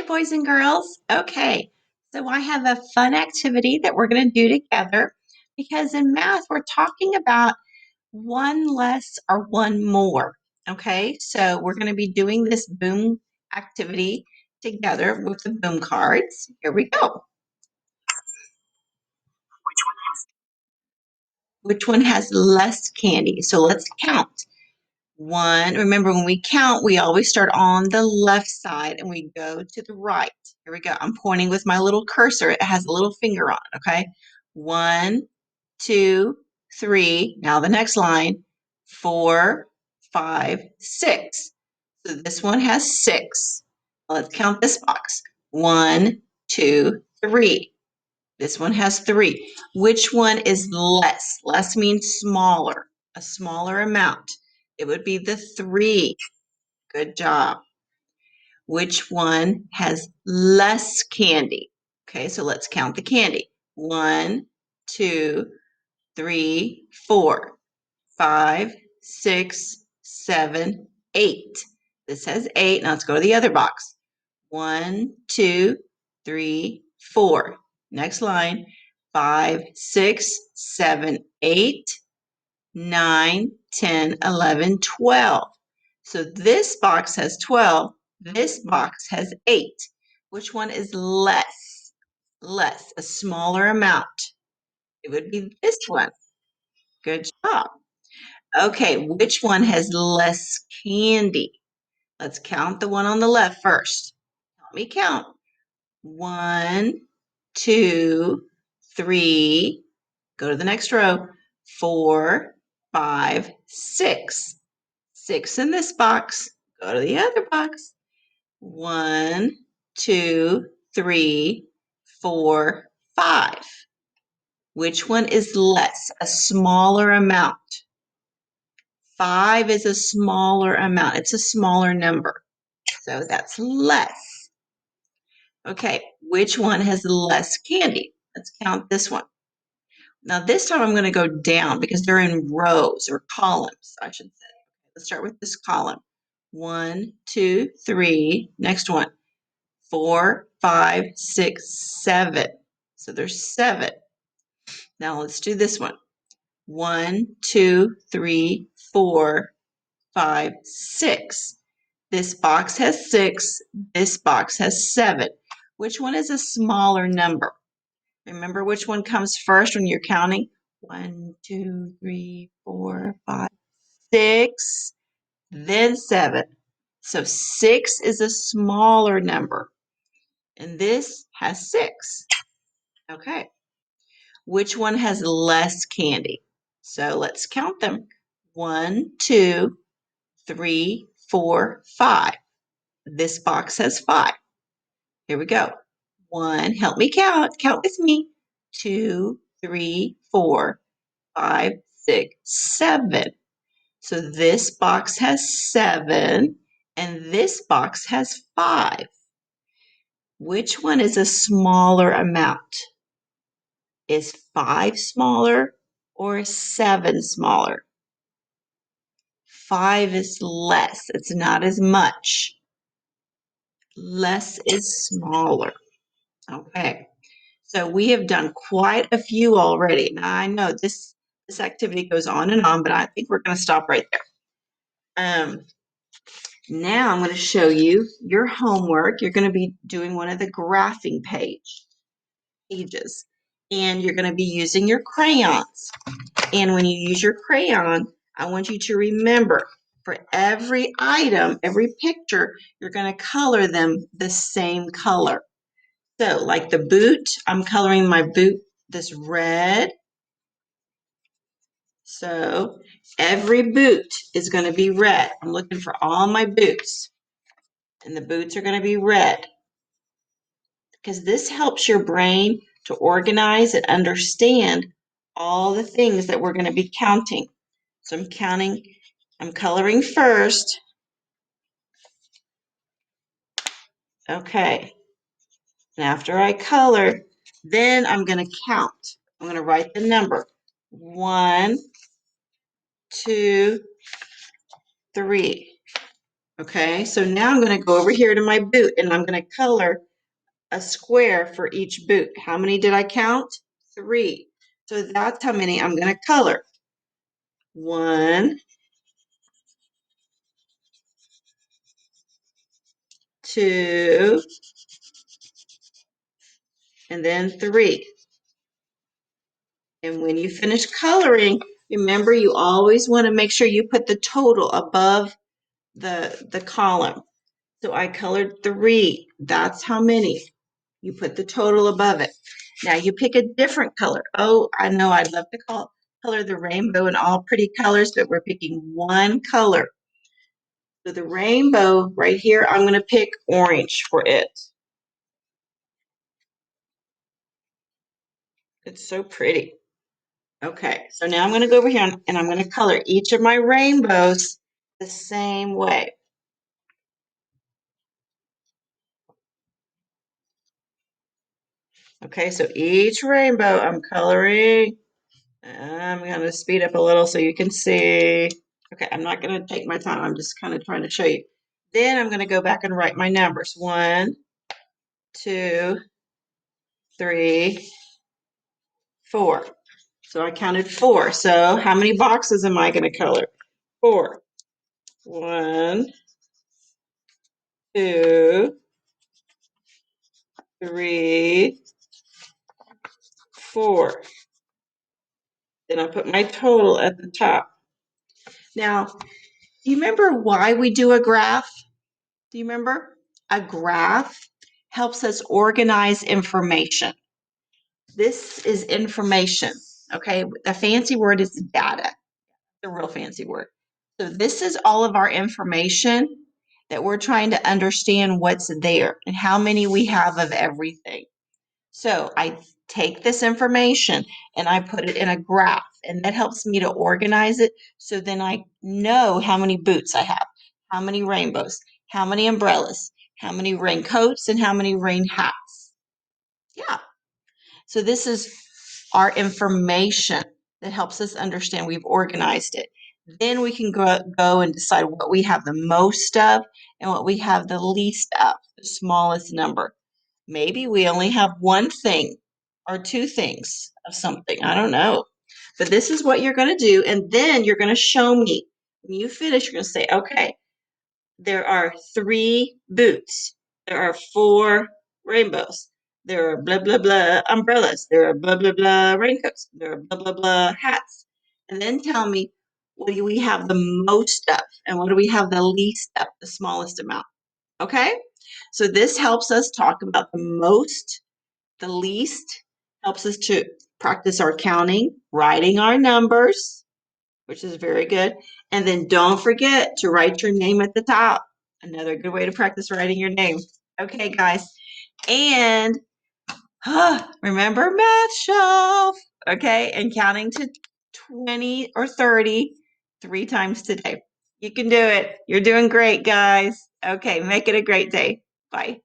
boys and girls. Okay, so I have a fun activity that we're going to do together because in math, we're talking about one less or one more. Okay, so we're going to be doing this boom activity together with the boom cards. Here we go. Which one has less candy? So let's count. One, remember when we count, we always start on the left side and we go to the right. Here we go. I'm pointing with my little cursor. It has a little finger on it, okay? 1, 2, 3. Now the next line, 4, 5, 6. So this one has 6. Let's count this box. 1, 2, 3. This one has 3. Which one is less? Less means smaller, a smaller amount. It would be the 3. Good job. Which one has less candy? Okay, so let's count the candy. 1, 2, 3, 4, 5, 6, 7, 8. This has 8. Now let's go to the other box. 1, 2, 3, 4. Next line. 5, 6, 7, 8, 9, 10, 11, 12. So this box has 12. This box has 8. Which one is less? Less, a smaller amount. It would be this one. Good job. Okay, which one has less candy? Let's count the one on the left first. Help me count. 1, 2, 3. Go to the next row. 4, 5, 6. 6 in this box. Go to the other box. 1, 2, 3, 4, 5. Which one is less? A smaller amount. 5 is a smaller amount. It's a smaller number. So that's less. Okay, which one has less candy? Let's count this one. Now this time I'm going to go down because they're in rows or columns, I should say. Let's start with this column. 1, 2, 3. Next one. 4, 5, 6, 7. So there's 7. Now let's do this one. 1, 2, 3, 4, 5, 6. This box has 6. This box has 7. Which one is a smaller number? Remember which one comes first when you're counting? 1, 2, 3, 4, 5, 6, then 7. So 6 is a smaller number, and this has 6. Okay. Which one has less candy? So let's count them. 1, 2, 3, 4, 5. This box has 5. Here we go. 1, help me count. Count with me. 2, 3, 4, 5, 6, 7. So this box has 7 and this box has 5. Which one is a smaller amount? Is 5 smaller or 7 smaller? 5 is less. It's not as much. Less is smaller. Okay. So we have done quite a few already. Now I know this activity goes on and on, but I think we're going to stop right there. Now I'm going to show you your homework. You're going to be doing one of the graphing pages, and you're going to be using your crayons. And when you use your crayon, I want you to remember for every item, every picture, you're going to color them the same color. So like the boot, I'm coloring my boot this red. So every boot is going to be red. I'm looking for all my boots, and the boots are going to be red because this helps your brain to organize and understand all the things that we're going to be counting. So I'm coloring first. Okay. And after I color, then I'm going to count. I'm going to write the number. 1, 2, 3. Okay, so now I'm going to go over here to my boot and I'm going to color a square for each boot. How many did I count? 3. So that's how many I'm going to color. 1, 2, and then 3. And when you finish coloring, remember you always want to make sure you put the total above the column. So I colored 3. That's how many. You put the total above it. Now you pick a different color. Oh, I know I'd love to color the rainbow in all pretty colors, but we're picking one color. So the rainbow right here, I'm going to pick orange for it. It's so pretty. Okay, so now I'm going to go over here and I'm going to color each of my rainbows the same way. Okay, so each rainbow I'm coloring. I'm going to speed up a little so you can see. Okay, I'm not going to take my time. I'm just kind of trying to show you. Then I'm going to go back and write my numbers. 1, 2, 3, 4. So I counted 4. So how many boxes am I going to color? 4. 1, 2, 3, 4. Then I put my total at the top. Now, do you remember why we do a graph? Do you remember? A graph helps us organize information. This is information, okay? The fancy word is data, the real fancy word. So this is all of our information that we're trying to understand what's there and how many we have of everything. So I take this information and I put it in a graph, and that helps me to organize it so then I know how many boots I have, how many rainbows, how many umbrellas, how many raincoats, and how many rain hats. Yeah. So this is our information that helps us understand we've organized it. Then we can go and decide what we have the most of and what we have the least of, the smallest number. Maybe we only have one thing or two things of something. I don't know. But this is what you're going to do. And then you're going to show me. When you finish, you're going to say, okay, there are 3 boots. There are 4 rainbows. There are blah, blah, blah umbrellas. There are blah, blah, blah raincoats. There are blah, blah, blah hats. And then tell me, what do we have the most of? And what do we have the least of, the smallest amount? Okay? So this helps us talk about the most, the least, helps us to practice our counting, writing our numbers, which is very good. And then don't forget to write your name at the top. Another good way to practice writing your name. Okay, guys. And remember math shelf. Okay, and counting to 20 or 30 3 times today. You can do it. You're doing great, guys. Okay, make it a great day. Bye.